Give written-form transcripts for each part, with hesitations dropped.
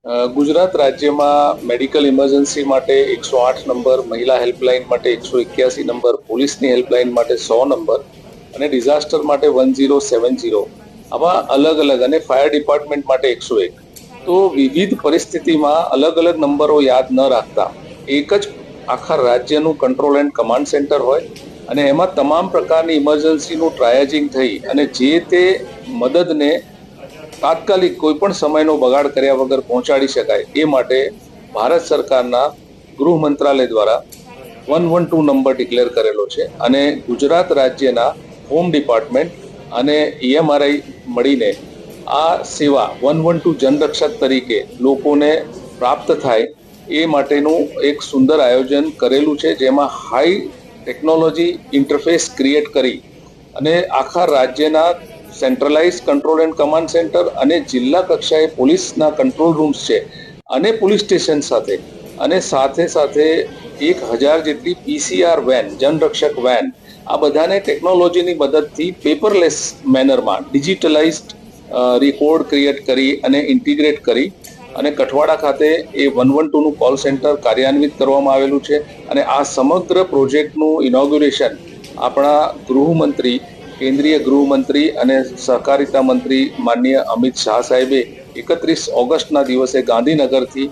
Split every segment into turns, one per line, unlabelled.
ગુજરાત રાજ્યમાં medical emergency માટે 108 number, મહિલા હેલ્પલાઇન માટે 181 નંબર, પોલીસની હેલ્પલાઇન માટે 100 નંબર અને ડિઝાસ્ટર માટે 1070 આવા અલગ અલગ અને ફાયર ડિપાર્ટમેન્ટ માટે 101. તો વિવિધ પરિસ્થિતિમાં અલગ અલગ નંબરો યાદ ન રાખતા એક જ આખા રાજ્યનું કંટ્રોલ એન્ડ કમાન્ડ સેન્ટર હોય અને એમાં તમામ પ્રકારની ઇમરજન્સીનું ટ્રાયાજિંગ થઈ અને જે તે મદદને તાત્કાલિક કોઈ પણ સમયનો બગાડ કર્યા વગર પહોંચાડી શકાય એ માટે ભારત સરકારના ગૃહ મંત્રાલય દ્વારા 112 નંબર ડિક્લેર કરેલો છે અને ગુજરાત રાજ્યના હોમ ડિપાર્ટમેન્ટ અને EMRI મળીને આ સેવા 112 જનરક્ષક તરીકે લોકોને પ્રાપ્ત થાય એ માટેનું એક સુંદર આયોજન કરેલું છે, જેમાં હાઈ ટેકનોલોજી ઇન્ટરફેસ ક્રિએટ કરી અને આખા રાજ્યના centralise control and command centre અને જિલ્લા કક્ષાએ પોલીસના કંટ્રોલ રૂમ્સ છે અને પોલીસ સ્ટેશન સાથે અને સાથે 1000 જેટલી PCR વેન, જનરક્ષક વેન, આ બધાને ટેકનોલોજીની મદદથી પેપરલેસ મેનરમાં ડિજિટલાઇઝડ રેકોર્ડ ક્રિએટ કરી અને ઇન્ટિગ્રેટ કરી અને કઠવાડા ખાતે એ 112નું કોલ સેન્ટર કાર્યાન્વિત કરવામાં આવેલું છે અને આ સમગ્ર પ્રોજેક્ટનું ઇનોગ્યુરેશન આપણા ગૃહમંત્રી, કેન્દ્રીય ગૃહમંત્રી અને સહકારિતા મંત્રી માનનીય અમિત શાહ સાહેબે 31 ઓગસ્ટના દિવસે ગાંધીનગરથી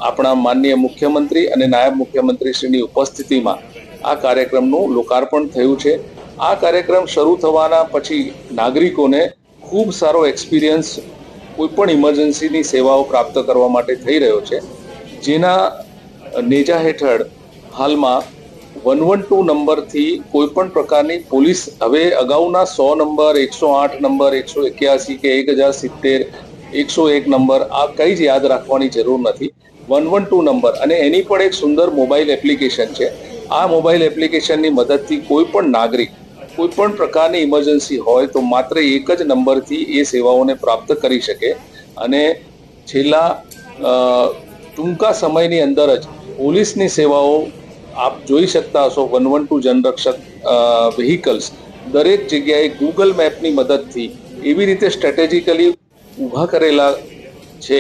આપણા માનનીય મુખ્યમંત્રી અને નાયબ મુખ્યમંત્રીશ્રીની ઉપસ્થિતિમાં આ કાર્યક્રમનું લોકાર્પણ થયું છે. આ કાર્યક્રમ શરૂ થવાના પછી નાગરિકોને ખૂબ સારો એક્સપિરિયન્સ કોઈ પણ ઇમરજન્સીની સેવાઓ પ્રાપ્ત કરવા માટે થઈ રહ્યો છે, જેના નેજા હેઠળ હાલમાં 112 નંબરથી કોઈ પણ પ્રકારની પોલીસ હવે અગાઉના 100 નંબર, 108 નંબર, 181 કે 1070, 101 નંબર આ કંઈ જ યાદ રાખવાની જરૂર નથી. 112 નંબર અને એની પણ એક સુંદર મોબાઈલ એપ્લિકેશન છે. આ મોબાઈલ એપ્લિકેશનની મદદથી કોઈ પણ નાગરિક કોઈ પણ પ્રકારની ઇમરજન્સી હોય તો માત્ર એક જ નંબરથી એ સેવાઓને પ્રાપ્ત કરી શકે અને છેલ્લા ટૂંકા સમયની અંદર જ પોલીસની સેવાઓ આપ જોઈ શકતા હશો. 112 જનરક્ષક વ્હીકલ્સ દરેક જગ્યાએ ગૂગલ મેપની મદદથી એવી રીતે સ્ટ્રેટેજિકલી ઊભા કરેલા છે,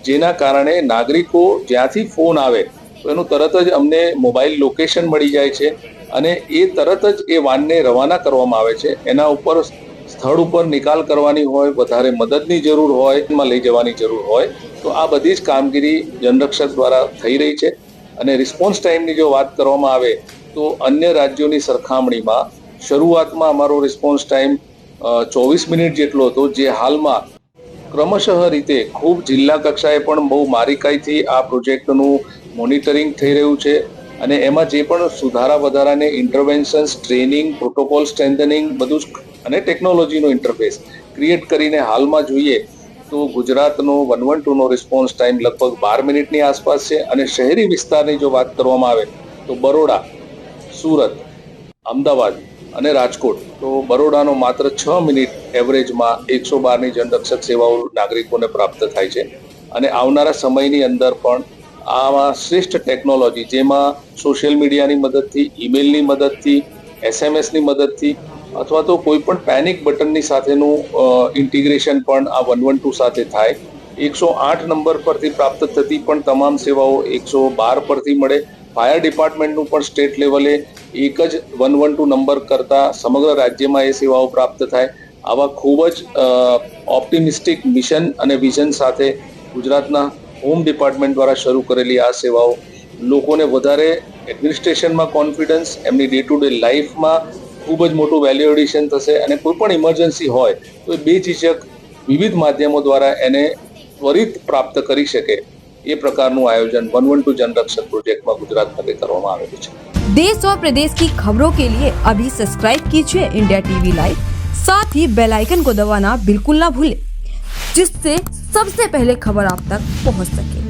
જેના કારણે નાગરિકો જ્યાંથી ફોન આવે તો એનું તરત જ અમને મોબાઈલ લોકેશન મળી જાય છે અને એ તરત જ એ વાનને રવાના કરવામાં આવે છે. એના ઉપર સ્થળ ઉપર નિકાલ કરવાની હોય, વધારે મદદની જરૂર હોય, એમાં લઈ જવાની જરૂર હોય તો આ બધી જ કામગીરી જનરક્ષક દ્વારા થઈ રહી છે અને રિસ્પોન્સ ટાઈમની જો વાત કરવામાં આવે તો અન્ય રાજ્યોની સરખામણીમાં શરૂઆતમાં અમારો રિસ્પોન્સ ટાઈમ 24 મિનિટ જેટલો હતો, જે હાલમાં ક્રમશઃ રીતે ખૂબ જિલ્લા કક્ષાએ પણ બહુ બારીકાઈથી આ પ્રોજેક્ટનું મોનિટરિંગ થઈ રહ્યું છે અને એમાં જે પણ સુધારા વધારાને ઇન્ટરવેન્શન્સ, ટ્રેનિંગ, પ્રોટોકોલ સ્ટ્રેન્થનિંગ બધું જ અને ટેકનોલોજીનો ઇન્ટરફેસ ક્રિએટ કરીને હાલમાં જોઈએ તો ગુજરાતનો 112નો રિસ્પોન્સ ટાઈમ લગભગ 12 મિનિટની આસપાસ છે અને શહેરી વિસ્તારની જો વાત કરવામાં આવે તો બરોડા, સુરત, અમદાવાદ અને રાજકોટ, તો બરોડાનો માત્ર 6 મિનિટ એવરેજમાં 112ની જનરક્ષક સેવાઓ નાગરિકોને પ્રાપ્ત થાય છે અને આવનારા સમયની અંદર પણ આમાં શ્રેષ્ઠ ટેકનોલોજી, જેમાં સોશિયલ મીડિયાની મદદથી, ઈમેલની મદદથી, SMS ની મદદથી અથવા તો કોઈ પણ પેનિક બટનની સાથેનું ઇન્ટિગ્રેશન પણ આ 112 સાથે થાય. 108 નંબર પરથી પ્રાપ્ત થતી પણ તમામ સેવાઓ 112 પરથી મળે. ફાયર ડિપાર્ટમેન્ટનું પણ સ્ટેટ લેવલે એક જ 112 નંબર કરતા સમગ્ર રાજ્યમાં એ સેવાઓ પ્રાપ્ત થાય. આવા ખૂબ જ ઓપ્ટિમિસ્ટિક મિશન અને વિઝન સાથે ગુજરાતના હોમ ડિપાર્ટમેન્ટ દ્વારા શરૂ કરેલી આ સેવાઓ લોકોને વધારે એડમિનિસ્ટ્રેશનમાં કોન્ફિડન્સ, એમની ડે ટુ ડે લાઈફમાં ખૂબ જ મોટું વેલ્યુ એડિશન થશે અને કોઈ પણ ઇમરજન્સી હોય તો એ બેઝિઝક વિવિધ માધ્યમો દ્વારા એને ત્વરિત પ્રાપ્ત કરી શકે એ પ્રકારનું આયોજન 112 જનરક્ષક પ્રોજેક્ટમાં ગુજરાત ખાતે કરવામાં આવેલું છે.
देश और प्रदेश की खबरों के लिए अभी सब्सक्राइब कीजिए इंडिया टीवी लाइव, साथ ही बेल आइकन को दबाना बिल्कुल ना भूलें, जिससे सबसे पहले खबर आप तक पहुंच सके.